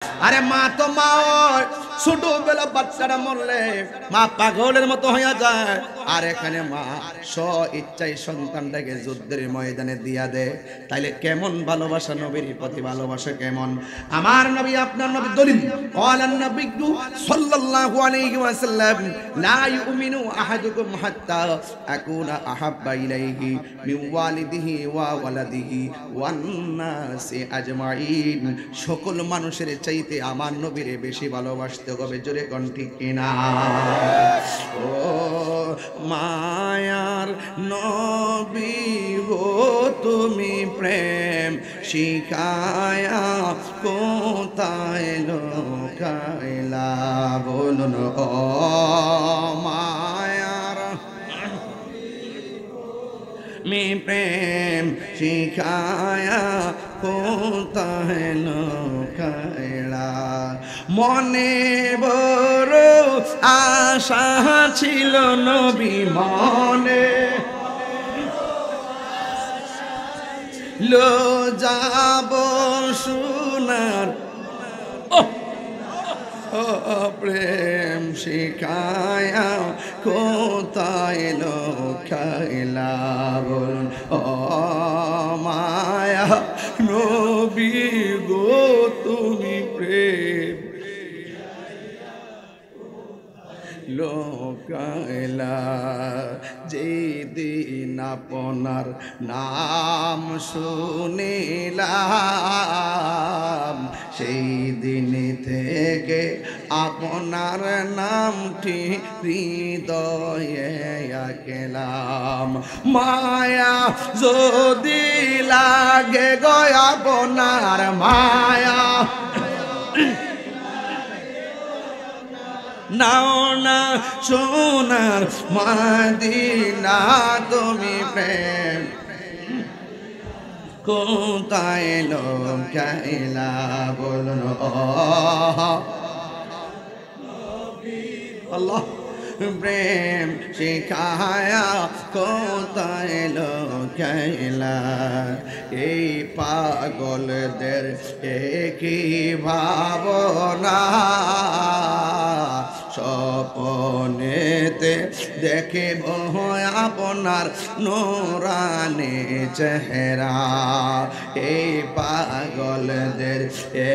আরে মা তো মা, ছোটবেলা বাচ্চারা মরলে মা পাগলের মতো হয়ে যায়, আর এখানে মা স্ব ইচ্ছায় সন্তানটাকে যুদ্ধের ময়দানে দিয়া দেয়। তাইলে কেমন ভালোবাসা, নবীর প্রতি ভালোবাসা কেমন? আমার নবী আপনার নবী দলিল ক্বালান নবিয়্যু সাল্লাল্লাহু আলাইহি ওয়াসাল্লাম লা ইউমিনু আহাদুকুম হাত্তা আকুনা আহাব্বা ইলাইহি মিন ওয়ালিদিহি ওয়া ওয়ালাদিহি ওয়ান নাসি আজমাইন। সকল মানুষের চাইতে আমার নবীরে বেশি ভালোবাসতে হবে। জোরে কোন ঠিক কিনা? ও মায়ার নবী গো, তুমি প্রেম শিখায়া কোথায় লোকাইলা? বলুন ও মায়ার মি প্রেম শিখায়া কোথায় লোকাইলা? মনে বড় আশা ছিল নবী, মনে লো যাব সোনার প্রেম শিখায়া কোথায় লোকাইলা? বলুন ও মায়া নবী গো, তুমি প্রেম লোকাইলা? যেদিন আপনার নাম শুনিলাম, সেই দিন থেকে আপনার নামটি হৃদয়ে আঁকলাম। মায়া যদি লাগে গো আপনার, মায়া নাও না সোনার মদিনা, তুমি প্রেম কোথায় লোকাইলা? বলুন আল্লাহ প্রেম শিখায়া কোথায় লোকাইলা? এই পাগলদের একই ভাবনা, স্বপনেতে দেখিব আপনার নূরানি চেহারা। এই পাগলদের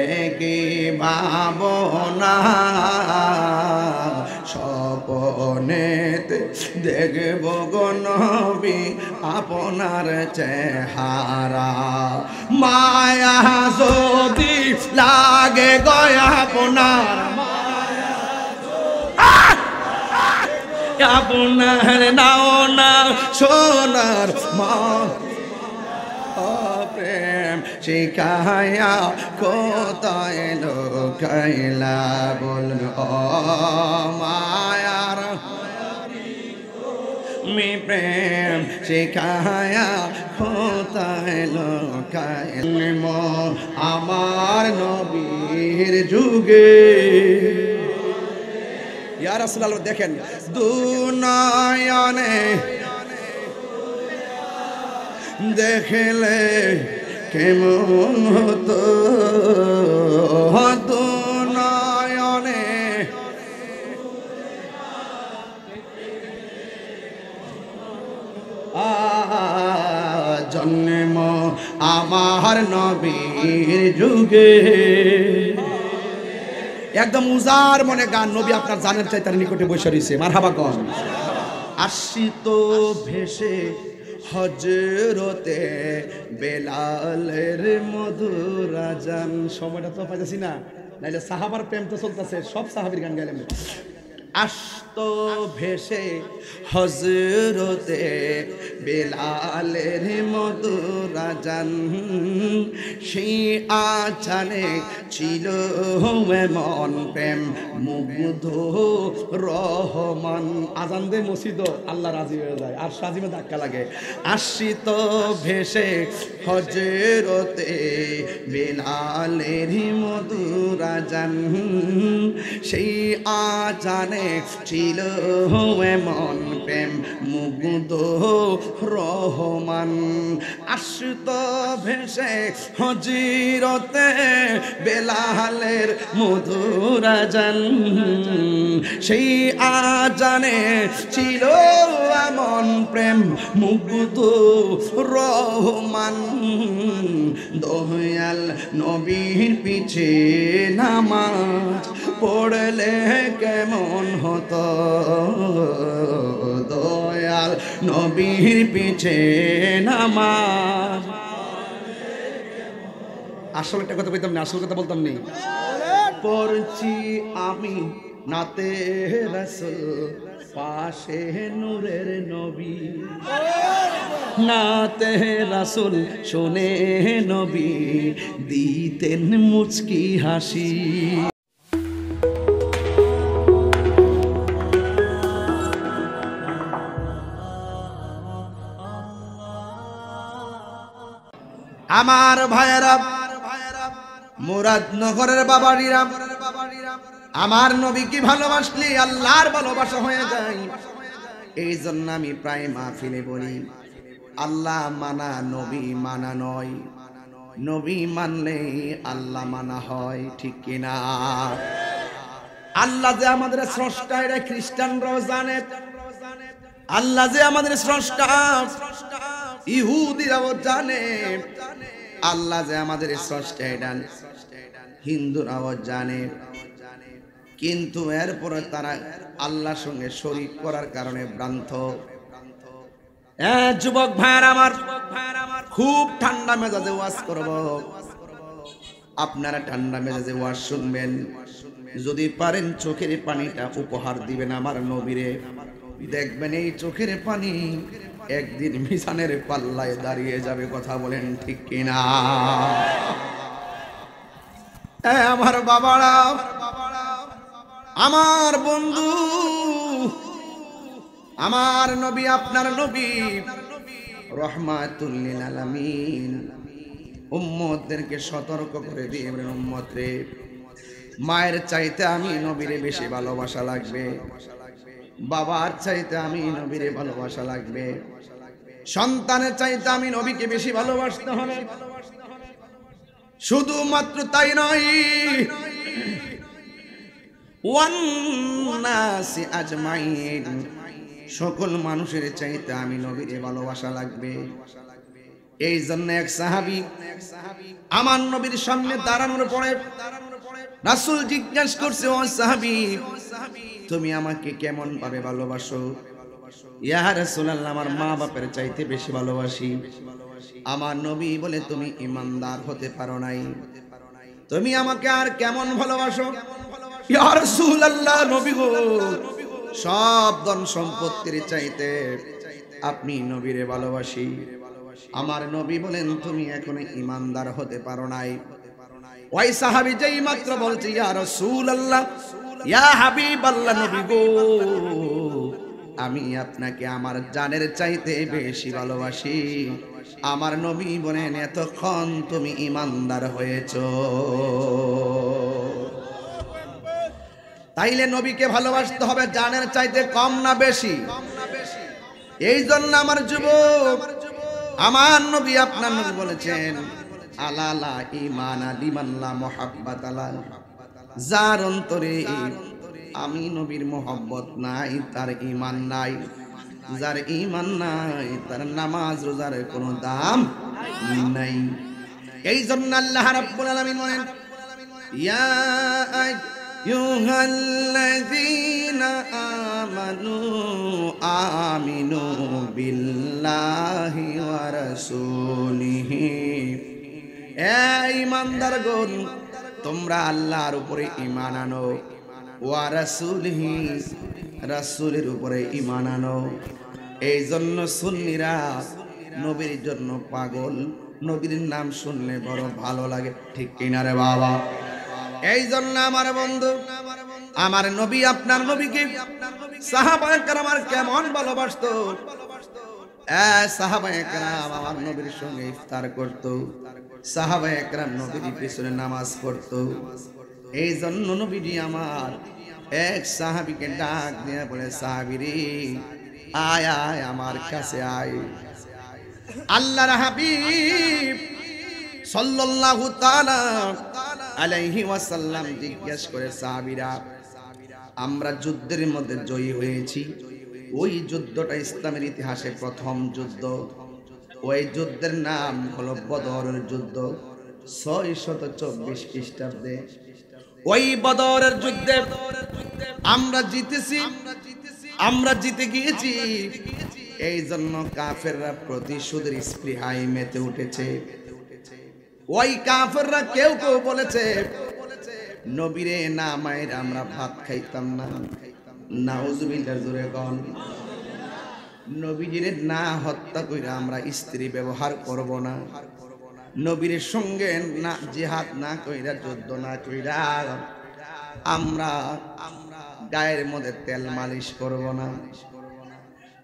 একই ভাবনা, স্বপনেতে দেখব গো নবী আপনার চেহারা। মায়া যদি লাগে গো আপনার, আপনার নাও না সোনার মা প্রেম শিখায়া কোথায় লোকাইলা? বলুন ও মায়ার মি প্রেম শিখায়া কোথায় লোকাইলা? আমার নবীর যুগে ইয়া রাসূলুল্লাহ দেখেন, দুনয়নে দেখলে কেমন হতো, দুনয়নে জন্ম আমার নবীর যুগে। একদম উজার মনে গান, নবী আপনার জানের চাই তার নিকটে বসে রয়েছে। মারহাবা কন। আসিত ভেসে হজরতে বেলালের মধুর আজান। সময়টা তো পাইতেছি না, নাইলে সাহাবার প্রেম তো চলতেছে, সব সাহাবীর গান গাইলাম। আসত ভেসে হজরতে বেলালের মধুর আজান, সেই আজানে ছিল মন প্রেম মুগ্ধ রহমান। আজান দে মসজিদ, আল্লাহ রাজি হয়ে যায়, আর সাজিমে ধাক্কা লাগে। আসিত ভেসে হজরতে বেলালের মধুর আজান, সেই আজানে ছিল এমন প্রেম মুগ্ধ রহমান আসত ভেসে হজিরতে বেলালের মধুর আজান সেই আজানে ছিল এমন প্রেম মুগ্ধ রহমান দয়াল নবীর পিছে নামাজ পড়লে কেমন হতো দয়াল নবীর পিছে নামাজ আসল একটা কথা বলতাম না আসল কথা বলতাম নেই পড়ছি আমি নাতে রাসূল পাশে নূরের নবী নাতে রাসূল শোনে নবী দিতেন মুচকি হাসি আমার ভাইয়েরা মুরাদনগরের বাবাড়িরা আমার নবীকে ভালোবাসলে আল্লাহর ভালোবাসা হয়ে যায় এই জন্য আমি প্রায় মাহফিলে বলি আল্লাহ মানা নবী মানা নয় নবী মানলে আল্লাহ মানা হয় ঠিক কিনা আল্লাহ যে আমাদের স্রষ্টা এটা খ্রিস্টানরাও জানে আল্লাহ যে আমাদের স্রষ্টা ইহুদিরাও জানে আল্লাহ যে আমাদের স্রষ্টা এটা হিন্দুরাও জানে কিন্তু এরপরে তারা আল্লাহর সঙ্গে শরীক করার কারণে ভ্রান্ত যুবক ভাইরা আমার খুব ঠান্ডা মেজাজে ওয়াজ করব আপনারা ঠান্ডা মেজাজে ওয়াজ শুনবেন যদি পারেন চোখের পানিটা উপহার দিবেন আমার নবীরে দেখবেন এই চোখের পানি একদিন মিজানের পাল্লায় দাঁড়িয়ে যাবে কথা বলেন ঠিক কিনা আমার বাবারা আমার বন্ধু আমার নবী আপনার নবী রহমাতুল লিল আলামিন উম্মতদেরকে সতর্ক করে দিয়ে বলেন উম্মত রে মায়ের চাইতে আমি নবীরে বেশি ভালোবাসা লাগবে বাবার চাইতে আমি নবীরে ভালোবাসা লাগবে সন্তানের চাইতে আমি নবীকে বেশি ভালোবাসতে হবে শুধুমাত্র তাই নয় ওয়ান্নাসি আজমাইন সকল মানুষের চাইতে আমি নবীরে ভালোবাসা লাগবে এই জন্য এক সাহাবী আমার নবীর সামনে দাঁড়ানোর পরে রাসূল জিজ্ঞাসা করছে ও সাহাবী তুমি আমাকে কেমন ভাবে ভালোবাসো ইয়া রাসূলুল্লাহ আমার মা বাপের চাইতে বেশি ভালোবাসি আমার নবী বলে তুমি ঈমানদার হতে পারো নাই তুমি আমাকে আর কেমন ভালোবাসো ইয়া রাসূলুল্লাহ নবী গো সব ধন সম্পত্তির চাইতে আপনি নবীরে ভালোবাসি আমার নবী বলেন তুমি এখনো ঈমানদার হতে পারো নাই ওই সাহাবী যেই মাত্র বলছে ইয়া রাসূলুল্লাহ ইয়া হাবিবাল্লাহ নবী গো আমি আপনাকে আমার জানের চাইতে বেশি ভালোবাসি আমার নবী বলেন এতক্ষণ তুমি ঈমানদার হয়েছো তাইলে নবীকে ভালোবাসতে হবে জানের চাইতে কম না বেশি এই জন্য আমার যুবক আমার নবী আপনার নবী বলেছেন আলালা ঈমানা লিমান লা মুহাব্বাত আলা যার অন্তরে আমি নবীর মোহব্বত নাই তার ঈমান নাই যার ঈমান নাই তার নামাজ রোজার কোনো দাম নাই এই জন্য আল্লাহ রাব্বুল আলামিন বলেন ইয়া আইয়ুহাল্লাযীনা আমানু আমিনু বিল্লাহি ওয়া রাসূলিহি এই ঈমানদারগণ তোমরা আল্লাহর উপরে ঈমান আনো ওয়া রাসূলিহি রাসূলের উপরে ঈমান আনো এই জন্য সুন্নিরা নবীর জন্য পাগল নবীর নাম শুনলে বড় ভালো লাগে ঠিক কিনা রে বাবা এই জন্য আমার বন্ধু আমার নবী আপনার নবীকে সাহাবায়ে কেরাম কেমন ভালোবাসতো সাহাবায়ে কেরাম আমার নবীর সঙ্গে ইফতার করত সাহাবায়ে কেরাম নবীর পিছনে নামাজ পড়তো এই জন্য নবীজি আমার এক সাহাবীকে ডাক দিয়ে বলে, সাহাবী রে, আয় আয় আমার কাছে আয়। আল্লাহর হাবিব সাল্লাল্লাহু তাআলা আলাইহি ওয়াসাল্লাম জিজ্ঞেস করে, সাহাবীরা, আমরা যুদ্ধের মধ্যে জয়ী হয়েছি, ওই যুদ্ধটা ইসলামের ইতিহাসে প্রথম যুদ্ধ। ওই যুদ্ধের নাম হলো বদরের যুদ্ধ, 624 খ্রিস্টাব্দে। ওই বদরের যুদ্ধে আমরা জিতেছি, আমরা জিতে গিয়েছি। এই জন্য কাফেররা প্রতিশোধের স্পৃহায় মেতে উঠেছে। ওই কাফেররা কেউ কেউ বলেছে, নবীরে না মায়ের আমরা ভাত খাইতাম না। নাউজুবিল্লাহ, জোরে কোন। নবীজিরে না হত্যা কইরা আমরা স্ত্রী ব্যবহার করব না। নবীর সঙ্গে না জিহাদ না কইরা, যুদ্ধ না কইরা আমরা গায়ের মধ্যে তেল মালিশ করব না।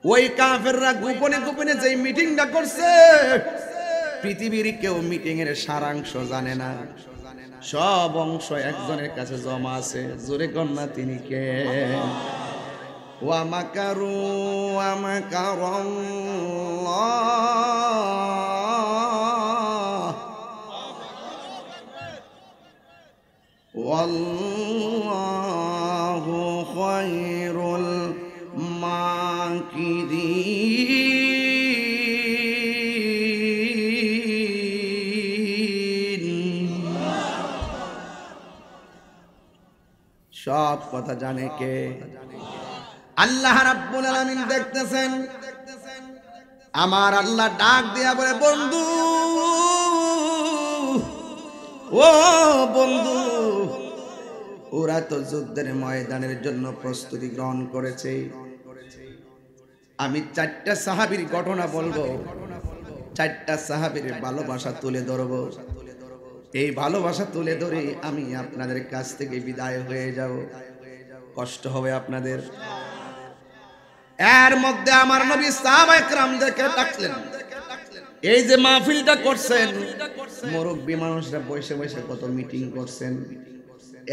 ওই কাফেররা গোপনে গোপনে যে মিটিংটা করছে, পৃথিবীর কেউ মিটিং এর সারাংশ জানে না। সব অংশ একজনের কাছে জমা আছে। জোরে কন্যা, তিনি কে? ওয়া মাকারু ওয়া মাকারাল্লাহ ওয়াল্লাহু খায়রুল মাকিরিন। সব কথা জানে কে? আল্লাহ রাব্বুল আলামিন দেখতেছেন। আমার আল্লাহ ডাক দিয়া বলে, বন্ধু, ও বন্ধু, ওরা তো যুদ্ধের ময়দানের জন্য প্রস্তুতি গ্রহণ করেছে। আমি 4টা সাহাবীর ঘটনা বলবো, 4টা সাহাবীর ভালোবাসা তুলে ধরবো। এই ভালোবাসা তুলে ধরে আমি আপনাদের কাছ থেকে বিদায় হয়ে যাব। কষ্ট হবে আপনাদের। এর মধ্যে আমার নবী সাহাবায়ে কেরামদেরকে ডাকলেন। এই যে মাহফিলটা করছেন, মুরব্বী মানুষরা বসে বসে কত মিটিং করছেন,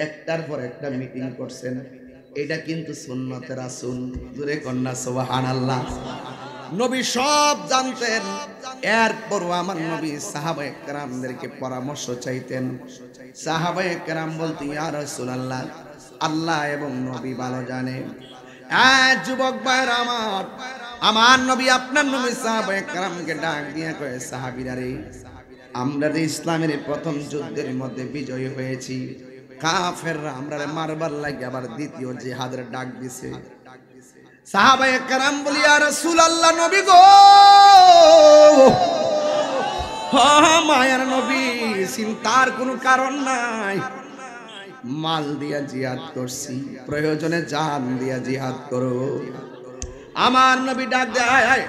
একটার পর একটা মিটিং করছেন। এটা কিন্তু সুন্নতে রাসূল। জোরে কন্যা সুবহানাল্লাহ। নবী সব জানতেন, এরপরও আমার নবী সাহাবায়ে কেরামদেরকে পরামর্শ চাইতেন। সাহাবায়ে কেরাম বলতেন, ইয়া রাসূলুল্লাহ, আল্লাহ এবং নবী ভালো জানে। যুবক ভাইরা আমার নবী, আপনার নবী সাহাবায়ে কেরামকে ডাক দিয়ে কয়ে, সাহাবীরা রে, আমরা যে ইসলামের প্রথম যুদ্ধের মধ্যে বিজয়ী হয়েছি, কাফেররা আমরা মারবার লাগে আবার দ্বিতীয় জিহাদের ডাক দিছে। সাহাবায়ে কেরাম বলি, ইয়া রাসূলুল্লাহ, নবী গো, মায়ার নবী, চিন্তার কোনো কারণ নাই। মাল দিয়া জিহাদ করছি, প্রয়োজনে জান দিয়া জিহাদ করো। আমার নবী ডাক দেয়,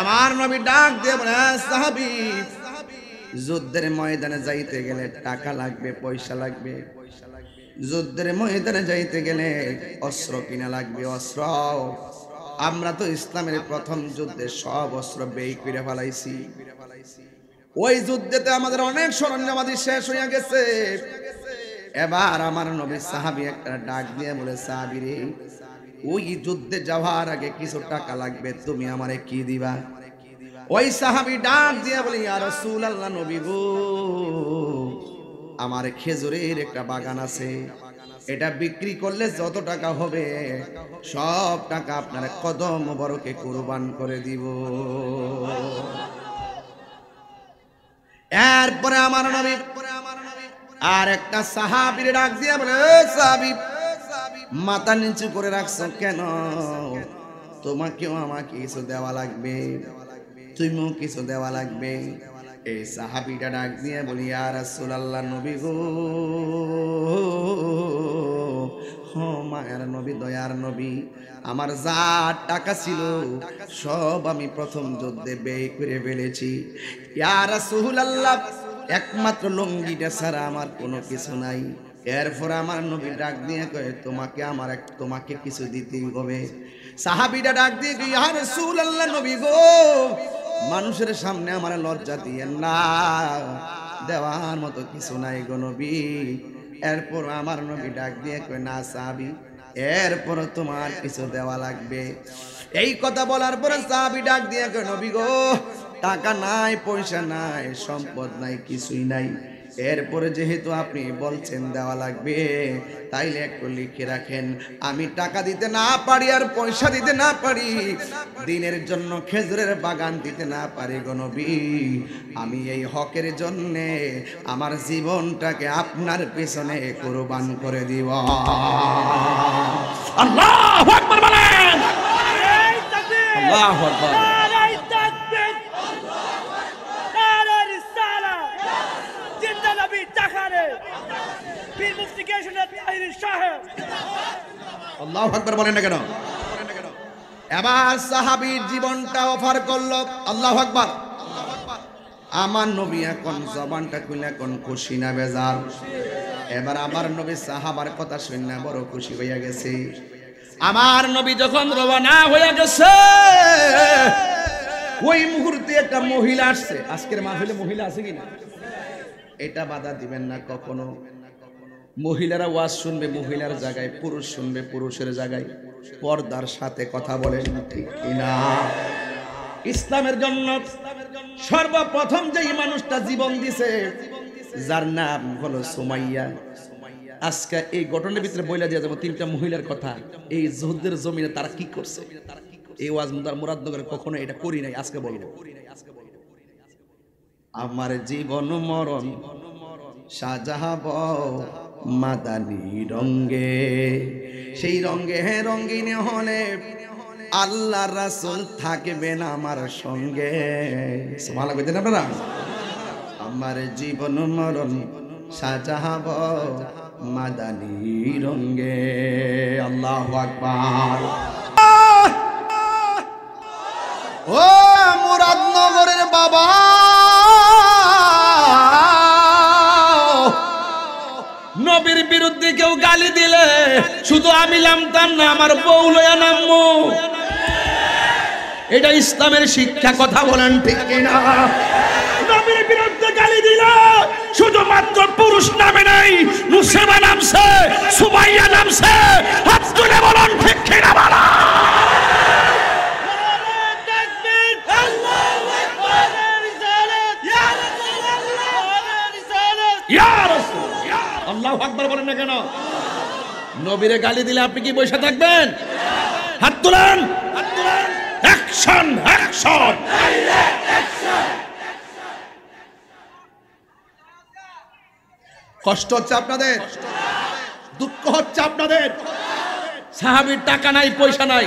আমার নবী ডাক দিয়ে বলে, সাহাবী, যুদ্ধের ময়দানে যাইতে গেলে টাকা লাগবে, পয়সা লাগবে। যুদ্ধের ময়দানে যাইতে গেলে অস্ত্র কিনা লাগবে, অস্ত্র। আমরা তো ইসলামের প্রথম যুদ্ধে সব অস্ত্র ব্যয় করে ফেলাইছি। ওই যুদ্ধেতে আমাদের অনেক সরঞ্জামাদি শেষ হয়ে গেছে। এবার আমার নবী সাহাবী একটা ডাক দিয়ে বলে, সাহাবী রে, ওই যুদ্ধে যাওয়ার আগে কিছু টাকা লাগবে, তুমি আমারে কি দিবা? ওই সাহাবী ডাক দিয়ে বলে, ইয়া রাসূলুল্লাহ, নবী গো, আমার খেজুরের একটা বাগান আছে, এটা বিক্রি করলে যত টাকা হবে সব টাকা আপনার কদম মোবারকে কুরবান করে দিব। এরপরে আমার নবী আর একটা সাহাবীর ডাক দিয়ে বলে, সাহাবী, মাথা নিচু করে রাখছো কেন? তোমাকেও আমাকে কিছু দেওয়া লাগবে, তুমিও কিছু দেওয়া লাগবে। এই সাহাবীটা ডাক দিয়ে বলি, ইয়া রাসূলুল্লাহ, নবী গো, মায়ের নবী, দয়ার নবী, আমার যা টাকা ছিল সব আমি প্রথম যুদ্ধে ব্যয় করে ফেলেছি। ইয়া রাসূলুল্লাহ, একমাত্র লুঙ্গিটা ছাড়া আমার কোনো কিছু নাই। এরপর আমার নবী ডাক দিয়ে কয়ে, তোমাকে কিছু দিতেই হবে। সাহাবীটা ডাক দিয়ে, ইয়া রাসূলুল্লাহ, নবী গো, মানুষের সামনে আমার লজ্জা দিয়ে না, দেওয়ার মতো কিছু নাই গো নবী। এরপর আমার নবী ডাক দিয়ে কয়, না সাহাবী, এরপর তোমার কিছু দেওয়া লাগবে। এই কথা বলার পরে সাহাবী ডাক দিয়ে কয়, নবী গো, টাকা নাই, পয়সা নাই, সম্পদ নাই, কিছুই নাই। এরপরে যেহেতু আপনি বলছেন দেওয়া লাগবে, তাইলে একটু লিখে রাখেন, আমি টাকা দিতে না পারি আর পয়সা দিতে না পারি, দিনের জন্য খেজুরের বাগান দিতে না পারি গো নবী, আমি এই হকের জন্য আমার জীবনটাকে আপনার পেছনে কুরবান করে দিব। আল্লাহু আকবার বলেন। আল্লাহু আকবার। আল্লাহু আকবার বলেন না কেন? এবার সাহাবীর জীবনটা অফার করলো। আল্লাহু আকবার। আমার নবী এখন জবানটা খুলে এখন খুশি না বেজার? এবার আমার নবী সাহাবার কথা শুনে বড় খুশি হইয়া গেছে। আমার নবী যখন রওনা হয়ে গেছে, ওই মুহূর্তে একটা মহিলা আসছে। আজকের মাহফিলে মহিলা আছে কিনা এটা বাধা দিবেন না কখনো। মহিলারা ওয়াজ শুনবে মহিলার জায়গায়, পুরুষ শুনবে পুরুষের জায়গায়, পর্দার সাথে কথা বলেন, ঠিক কিনা? ইসলামের জন্য সর্বপ্রথম যেই মানুষটা জীবন দিছে, যার নাম হলো সুমাইয়া। আজকে এই ঘটনার ভিতরে বইলা দিয়া যাবো তিনটা মহিলার কথা। এই যুদ্ধের জমিনে তারা কি করছে, এই ওয়াজ মুরাদনগরে কখনো এটা করি নাই, আজকে বলবো। আমার জীবন মরণ সাজাব মাদানী রঙ্গে, সেই রঙ্গে রঙ্গিন হলে আল্লাহ রাসূল থাকবেন আমার সঙ্গে। ভালো কইতেন আপনারা? আমার জীবন মরণ সাজাব মাদানী রঙ্গে। আল্লাহু আকবার। ও মুরাদনগরের বাবা, নবীর বিরুদ্ধে কেউ গালি দিলে শুধু আমি নামতাম না, আমার বউ লয়া নামবো। এটা ইসলামের শিক্ষা, কথা বলেন ঠিক কিনা? নবীর বিরুদ্ধে গালি দিলে শুধুমাত্র পুরুষ নামে নাই, নুসেবা নামছে, সুমাইয়া নামছে, হাত তুলে বলেন ঠিক কিনা? বলা আল্লাহু আকবার বলেন না কেন? নবীরে গালি দিলে আপনি কি বসে থাকবেন? হাত তুলেন, হাত তুলেন, অ্যাকশন, অ্যাকশন। কষ্ট হচ্ছে আপনাদের, দুঃখ হচ্ছে আপনাদের। সাহাবীর টাকা নাই, পয়সা নাই,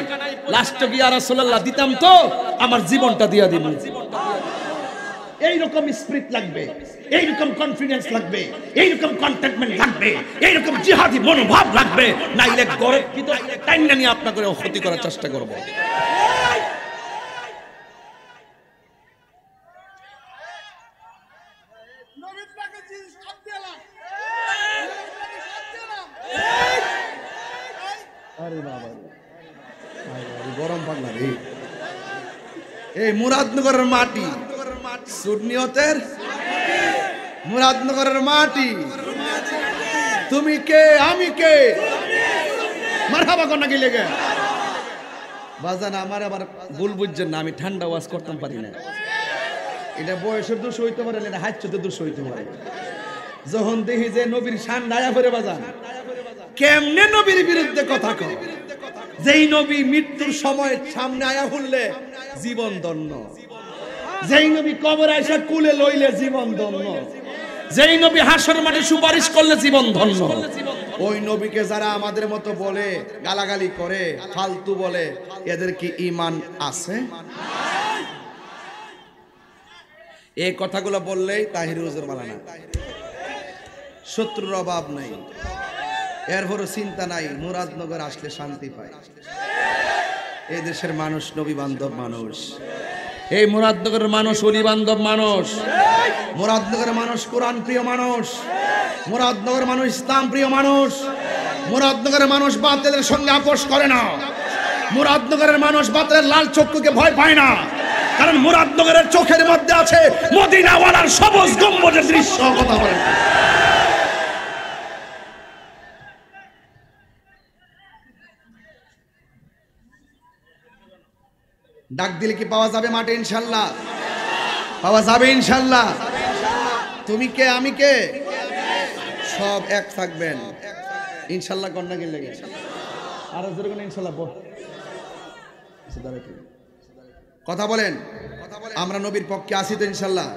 লাস্টে গিয়ে ইয়া রাসূলুল্লাহ দিতাম তো আমার জীবনটা দিয়া দিন। এইরকম স্পিরিট লাগবে, এইরকম কনফিডেন্স লাগবে, এইরকম কন্টেন্টমেন্ট লাগবে, এইরকম জিহাদি মনোভাব লাগবে, নাইলে গরব কিন্তু টাইনা নিয়ে আপনাকে ক্ষতি করার চেষ্টা করব। আরে বাবা, গরম পাগলা রে। এই মুরাদনগরের মাটি, সুন্নিয়তের মুরাদনগরের মাটি। তুমি কে, আমি কে? মারহাবা কোন নাকি লেগে বাজান। আমার আবার ভুল বুঝছেন না, আমি ঠান্ডা ওয়াজ করতাম পারি না। এটা বয়সের দোষ হইতে পারে, এটা হাইচ্ছতে দোষ হইতে পারে। যখন দেখি যে নবীর শান দায়া করে বাজান, কেমনে নবীর বিরুদ্ধে কথা কয়, যেই নবী মৃত্যুর সময় সামনে আয়া হলে জীবন ধন্য, যেই নবী কবরে আইসা কুলে লইলে জীবন ধন্য, যেই নবী হাসর মাঠে সুপারিশ করলে জীবন ধন্য, ওই নবীকে যারা আমাদের মতো বলে, গালাগালি করে, ফালতু বলে, এদের কি ঈমান আছে? এই কথাগুলো বললেই তাহির হুজুর মালানা, শত্রুর অভাব নাই, এরপরও চিন্তা নাই, মুরাদনগর আসলে শান্তি পায়। এই দেশের মানুষ নবী বান্ধব মানুষ, এই মুরাদনগরের মানুষ অলি বান্ধব মানুষ, মুরাদনগরের মানুষ কোরআন প্রিয় মানুষ, মুরাদনগরের মানুষ ইসলাম প্রিয় মানুষ, মুরাদনগরের মানুষ বাতিলের সঙ্গে আপোষ করে না, মুরাদনগরের মানুষ বাতিলের লাল চক্ষুকে ভয় পায় না, কারণ মুরাদনগরের চোখের মধ্যে আছে মদিনাওয়ালার সবুজ গম্বুজের দৃশ্য। কথা বলেন। ডাক দিলে কি পাওয়া যাবে মাঠে? ইনশাল্লাহ পাওয়া যাবে ইনশাল্লাহ। তুমি কে আমি কে সব এক থাকবেন ইনশাল্লাহ। কন্যা কি লেগে আর জোরে কোন ইনশাল্লাহ কথা বলেন। আমরা নবীর পক্ষে আছি তো ইনশাল্লাহ।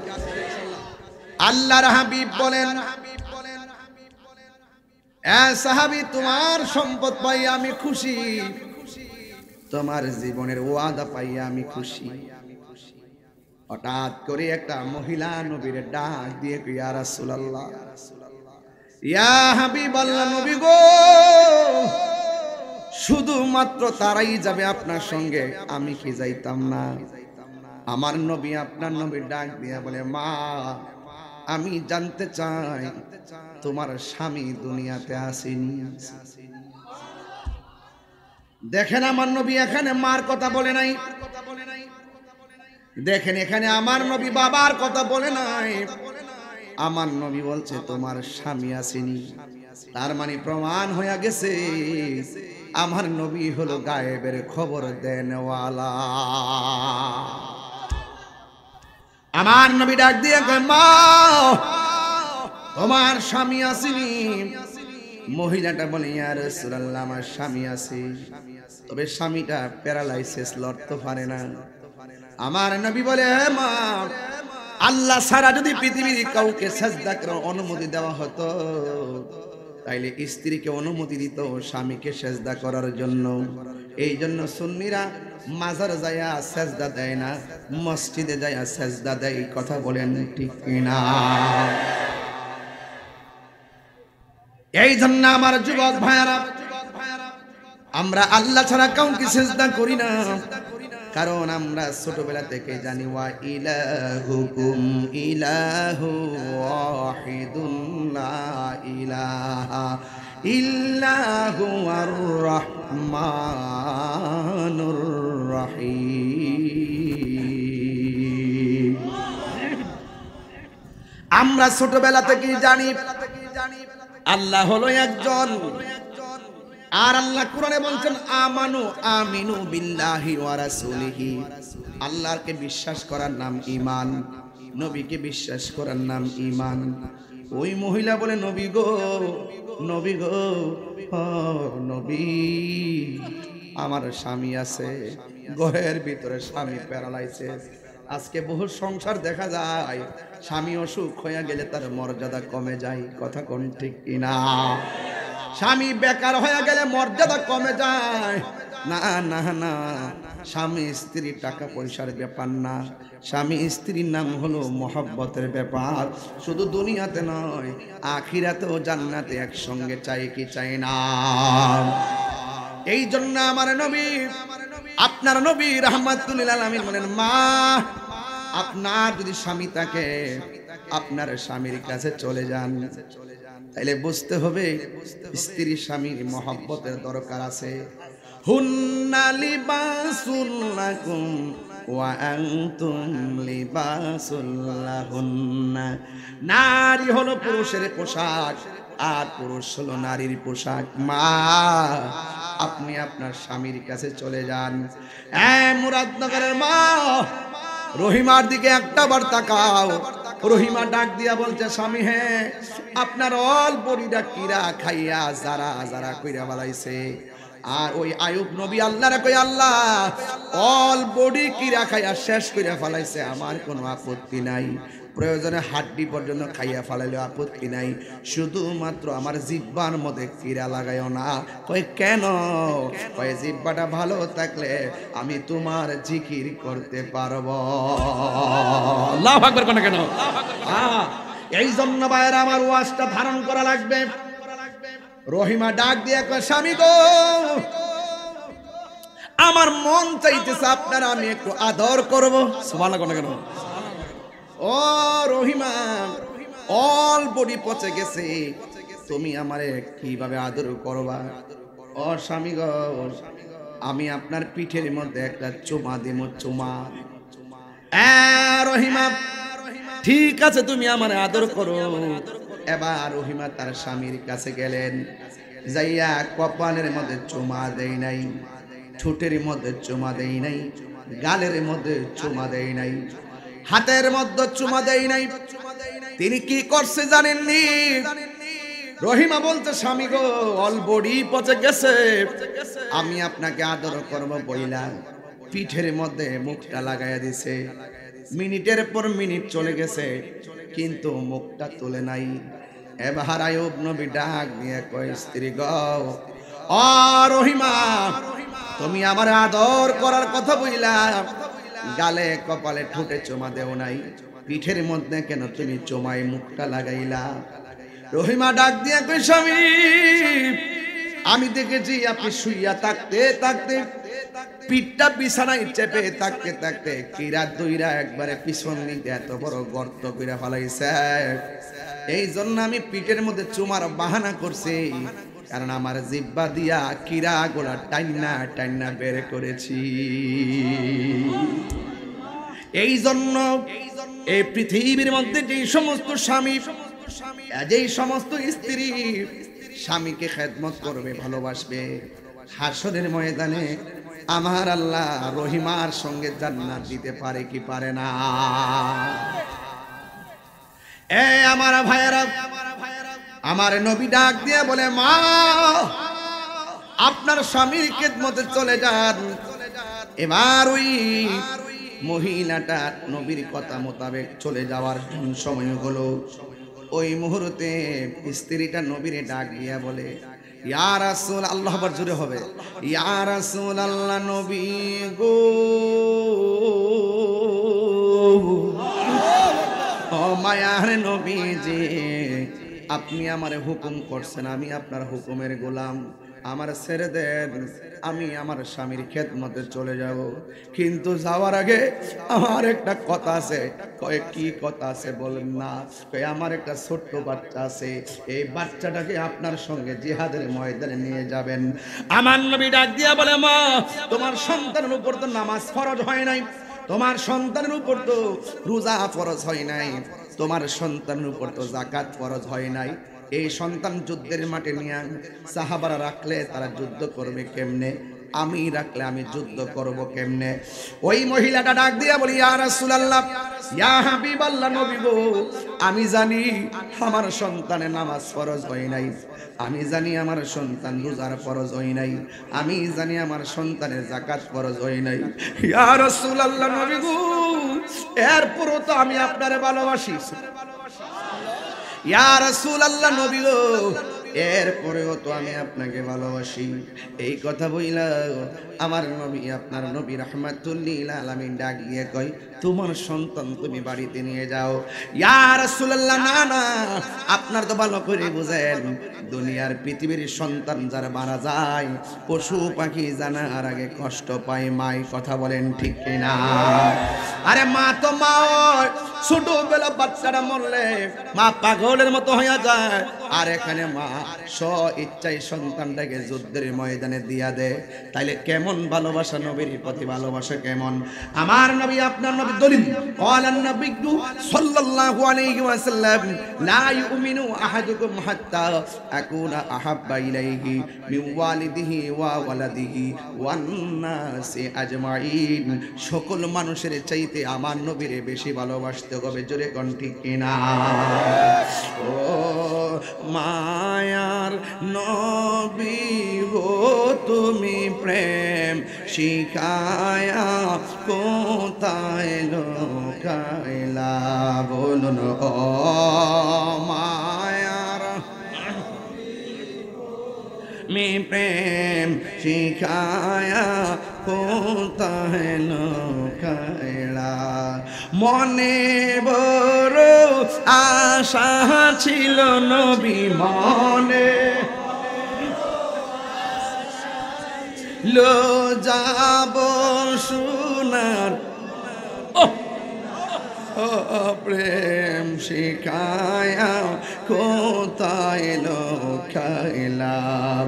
আল্লাহর হাবিব বলেন, এ সাহাবী, তোমার সম্পদ পাই আমি খুশি, তোমার জীবনের ওয়াদা পাই আমি খুশি। হঠাৎ করে একটা মহিলা নবীর ডাক দিয়ে ইয়া রাসূলুল্লাহ, ইয়া হাবিবাল্লাহ, নবী গো, শুধুমাত্র তারাই যাবে আপনার সঙ্গে, আমি কি যাইতাম না? আমার নবী আপনার নবীর ডাক দিয়া বলে, মা, আমি জানতে চাই তোমার স্বামী দুনিয়াতে আসেনি? দেখেন আমার নবী এখানে মার কথা বলে নাই, দেখেন এখানে আমার নবী বাবার কথা বলে নাই, আমার নবী বলছে তোমার স্বামী আসেনি। তার মানে প্রমাণ হয়ে গেছে আমার নবী হলো গায়েবের খবর দেনওয়ালা। আমার নবী ডাক দিয়ে কয়, মা, তোমার স্বামী আসেনি? মহিলাটা বলে, ইয়া রাসূলুল্লাহ, আমার স্বামী আছে, তবে স্বামীটা প্যারালাইসিস, লড়তে পারে না। আমার নবী বলে, হে মা, আল্লাহ ছাড়া যদি পৃথিবীর কাউকে সেজদা করার অনুমতি দেওয়া হতো, তাইলে স্ত্রীকে অনুমতি দিত স্বামীকে সেজদা করার জন্য। এই জন্য সুন্নিরা মাজার যায়া সেজদা দেয় না, মসজিদে যায়া সেজদা দেয়। কথা বলেন ঠিক কিনা? এই জন্য আমার যুবক ভাইয়ারা, আমরা আল্লাহ ছাড়া কাউকে সেজদা করি না, কারণ আমরা ছোটবেলা থেকে জানি ওয়া ইলাহুকুম ইলাহু ওয়াহিদুন লা ইলাহা ইল্লাহু আর রহমানুর রহিম। আমরা ছোটবেলা থেকেই জানি আল্লাহ হলো একজন। আর আল্লাহ কোরআনে বলছেন, আমানু আমিনু বিল্লাহি ওয়া রাসূলিহি। আল্লাহকে বিশ্বাস করার নাম ঈমান, নবীকে বিশ্বাস করার নাম ঈমান। ওই মহিলা বলে, নবী গো, নবী গো, ও নবী, আমার স্বামী আছে, ঘরের ভিতরে স্বামী প্যারালাইসিস। আজকে বহু সংসার দেখা যায় স্বামী অসুখ হয়ে গেলে তার মর্যাদা কমে যায়। কথা কোন ঠিক কিনা? স্বামী বেকার হয়ে গেলে মর্যাদা কমে যায় না। না না, স্বামী স্ত্রী টাকা পয়সার ব্যাপার না, স্বামী স্ত্রীর নাম হলো মহব্বতের ব্যাপার। শুধু দুনিয়াতে নয়, আখিরাতেও জান্নাতে একসঙ্গে চাই কি চাই না? এই জন্য আমার নবী, আপনার নবী রাহমাতুল লিল আলামিন বলেন, মা, আপনার যদি স্বামী থাকে, আপনার স্বামীর কাছে চলে যান। তাইলে বুঝতে হবে স্ত্রী স্বামীর মহব্বতের দরকার আছে। হুন্না লিবাসুল লাকুম ওয়া আনতুম লিবাসুল লাহুন্না। নারী হলো পুরুষের পোশাক, আর পুরুষ হলো নারীর পোশাক। মা, আপনি আপনার স্বামীর কাছে চলে যান। মুরাদনগরের মা, রহিমার দিকে একটা বার তাকাও। রহিমা ডাক দিয়া বলছে, স্বামী, হ্যাঁ, আপনার অল বড়িটা কিরা খাইয়া যারা যারা কইরা বালাইছে। আর ওই আয়ুব নবী আল্লাহরে কই, আল্লাহ, অল বডি কিরা খাইয়া শেষ কইরা ফেলাইছে, আমার কোনো আপত্তি নাই, প্রয়োজনে হাড্ডি পর্যন্ত খাইয়া ফেলাইলে আপত্তি নাই, শুধুমাত্র আমার জিহ্বার মধ্যে কিরা লাগাইও না। কই কেন? কই জিহ্বাটা ভালো থাকলে আমি তোমার জিকির করতে পারবো। আল্লাহু আকবার। কোন কেন? এই জন্য ভাইরা আমার ওয়াজটা ধারণ করা লাগবে। রহিমা ডাক দিয়ে কয়, স্বামী গো, আমার মন চাইতেছে আপনারা আমি একটু আদর করব। সুবহানাল্লাহ। কোন কেন? ও রহিমা, অল বডি পচে গেছে, তুমি আমারে কিভাবে আদর করবা? ও স্বামী গো, আমি আপনার পিঠের মধ্যে একটা চুমা দিব, চুমা। রহিমা, ঠিক আছে, তুমি আমারে আদর করো। এবার রহিমা তার স্বামীর কাছে গেলেন, যাইয়া কপালের মধ্যে চুমা দেই নাই, ঠোঁটের মধ্যে চুমা দেই নাই, গালের মধ্যে চুমা দেয় নাই, হাতের মধ্যে চুমা দেয় নাই। তিনি কি করছে জানেননি? রহিমা বলতে, স্বামী গো, অল বডি পচে গেছে, আমি আপনাকে আদর করবো বইলা পিঠের মধ্যে মুখটা লাগাইয়া দিছে। মিনিটের পর মিনিট চলে গেছে, কিন্তু মুখটা তোলে নাই। এবার আইয়ুব নবী ডাক দিয়ে কয়, স্ত্রী গো, ও রহিমা, তুমি আমার আদর করার কথা বইলা গালে কপালে ঠোঁটে চুমা দেও নাই, পিঠের মধ্যে কেন তুমি চুমায় মুখটা লাগাইলা? রহিমা ডাক দিয়ে কই, স্বামী, আমি দেখেছি আপনি শুইয়া থাকতে থাকতে পিঠটা বিছানায় চেপে থাকতে থাকতে কিরা দুইরা একবারে পিছন দিকে এত বড় গর্ত করে ফেলাইছে। এই জন্য আমি পিঠের মধ্যে চুমার বাহানা করছি, কারণ আমার জিব্বা দিয়া কিরা গোলা টাইনা টাইনা বের করেছি। এই জন্য এই পৃথিবীর মধ্যে যেই সমস্ত স্বামী, যেই সমস্ত স্ত্রী স্বামীকে খেদমত করবে, ভালোবাসবে, হাসরের ময়দানে আমার আল্লাহ রহিমার সঙ্গে জান্নাত দিতে পারে কি পারে না? এ আমার ভাইয়েরা, আমার নবী ডাক দিয়ে বলে, মা, আপনার স্বামীর খেদমতে চলে যান। এবার ওই মহিলাটা নবীর কথা মোতাবেক চলে যাওয়ার সময় হলো। ওই মুহূর্তে স্ত্রীটা নবীরে ডাক দিয়া বলে, ইয়া রাসূল আল্লাহ, আবার জোরে হবে, ইয়া রাসূল আল্লাহ, নবী গো, ও মায়ার নবীজি, আপনি আমারে হুকুম করছেন, আমি আপনার হুকুমের গোলাম, আমার ছেড়ে দেন, আমি আমার স্বামীর খেদমতে চলে যাব। কিন্তু যাওয়ার আগে আমার একটা কথা আছে। কয়, কি কথা আছে বলেন না? কয়, আমার একটা ছোট্ট বাচ্চা আছে, এই বাচ্চাটাকে আপনার সঙ্গে জিহাদের ময়দানে নিয়ে যাবেন। আমার নবী ডাক দিয়া বলে, মা, তোমার সন্তানের উপর তো নামাজ ফরজ হয় নাই, তোমার সন্তানের উপর তো রোজা ফরজ হয় নাই, তোমার সন্তানের উপর তো যাকাত ফরজ হয় নাই। এই সন্তান যুদ্ধের মাঠে নিয়ে সাহাবারা রাখলে তারা যুদ্ধ করবে কেমনে? আমি রাখলে আমি যুদ্ধ করব কেমনে? ওই মহিলাটা ডাক দিয়া বলি, ইয়া রাসূলুল্লাহ, ইয়া হাবিবাল্লাহ, নবী গো, আমি জানি আমার সন্তানের নামাজ ফরজ হয় নাই, আমি জানি আমার সন্তান রোজার ফরজ হয় নাই, আমি জানি আমার সন্তানের যাকাত ফরজ হয় নাই। ইয়া রাসূলুল্লাহ, নবী গো, এরপরও তো আমি আপনারে ভালোবাসি। ইয়া রাসূলুল্লাহ, নবী গো, এরপরেও তো আমি আপনাকে ভালোবাসি। এই কথা বইলা আমার নবী, আপনার নবী রাহমাতুল লিল আলামিন ডাক দিয়ে কয়, তোমার সন্তান তুমি বাড়িতে নিয়ে যাও। ইয়া রাসূলুল্লাহ, না না, আপনার তো ভালো করে বুঝেন, দুনিয়ার পৃথিবীর সন্তান যারা মারা যায়, পশু পাখি জানার আগে কষ্ট পায় মাই। কথা বলেন ঠিক কিনা? আরে মা তো মা, ছোটবেলা বাচ্চারা মরলে মা পাগলের মতো হয়ে যায়, আর এখানে মা স্ব ইচ্ছায় সন্তানটাকে যুদ্ধের ময়দানে দিয়া দেয়। তাইলে কেমন ভালোবাসা, নবীর প্রতি ভালোবাসা কেমন? আমার নবী, আপনার নবী দলিল, ক্বালান নবিয়্যু সাল্লাল্লাহু আলাইহি ওয়াসাল্লাম, লা ইউমিনু আহাদুকুম হাত্তা আকুনা আহাব্বা ইলাইহি মিন ওয়ালিদিহি ওয়া ওয়ালাদিহি ওয়ান নাসি আজমাইন। সকল মানুষের চাইতে আমার নবীরে বেশি ভালোবাসতে হবে। জোরে কোন ঠিক কিনা? ও মায়ার নবী গো, তুমি প্রেম শিখায়া কোথায় লুকাইলা? বলুন, ও মায়ার মি প্রেম শিখায়া কোথায় লুকাইলা? মনে বড় আশা ছিল নবী, মনে লো যাব সোনার প্রেম শিখায়া কোথায় লুকাইলা?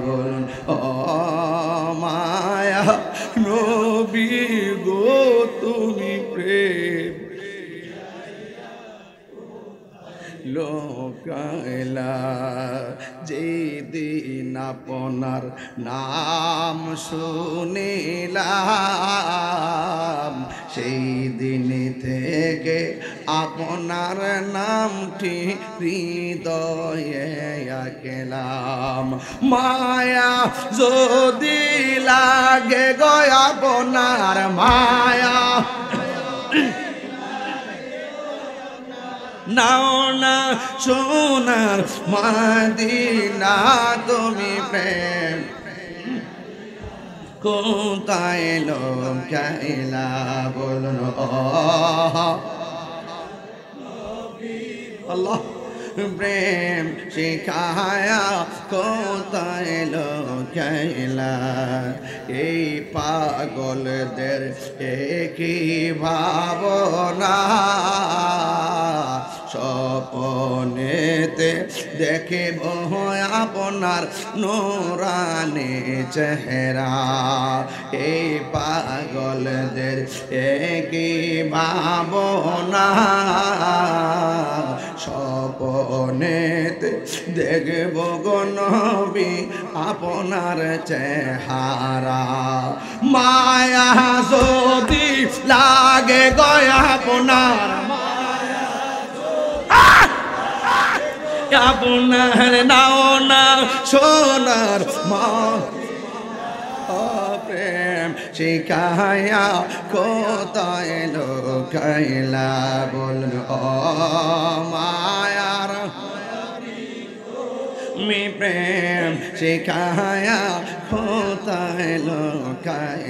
বলুন, ও মায়া নবী গো, তুমি প্রেম লুকাইলা? যেদিন আপনার নাম শুনিলাম সেই দিন থেকে আপনার নামটি হৃদয়ে আঁকলাম। মায়া যদি লাগে গো আপনার মায়া নাও না সোনার মদিনা তুমি প্রেম কোথায় লুকাইলা বলুন আল্লাহ প্রেম শিখায়া কোথায় লুকাইলা এই পাগলদের একই ভাবনা স্বপ্নেতে দেখিব আপনার নূরানি চেহারা এই পাগলদের একই ভাবনা স্বপ্নেতে দেখব গো নবী আপনার চেহারা। মায়া যদি লাগে গো আপনার আপনার নাও না সোনার মা প্রেম শিখায়া কোথায় লুকাইলা বলুন মায়ার মি প্রেম শিখায়া কোথায় লুকাইলা।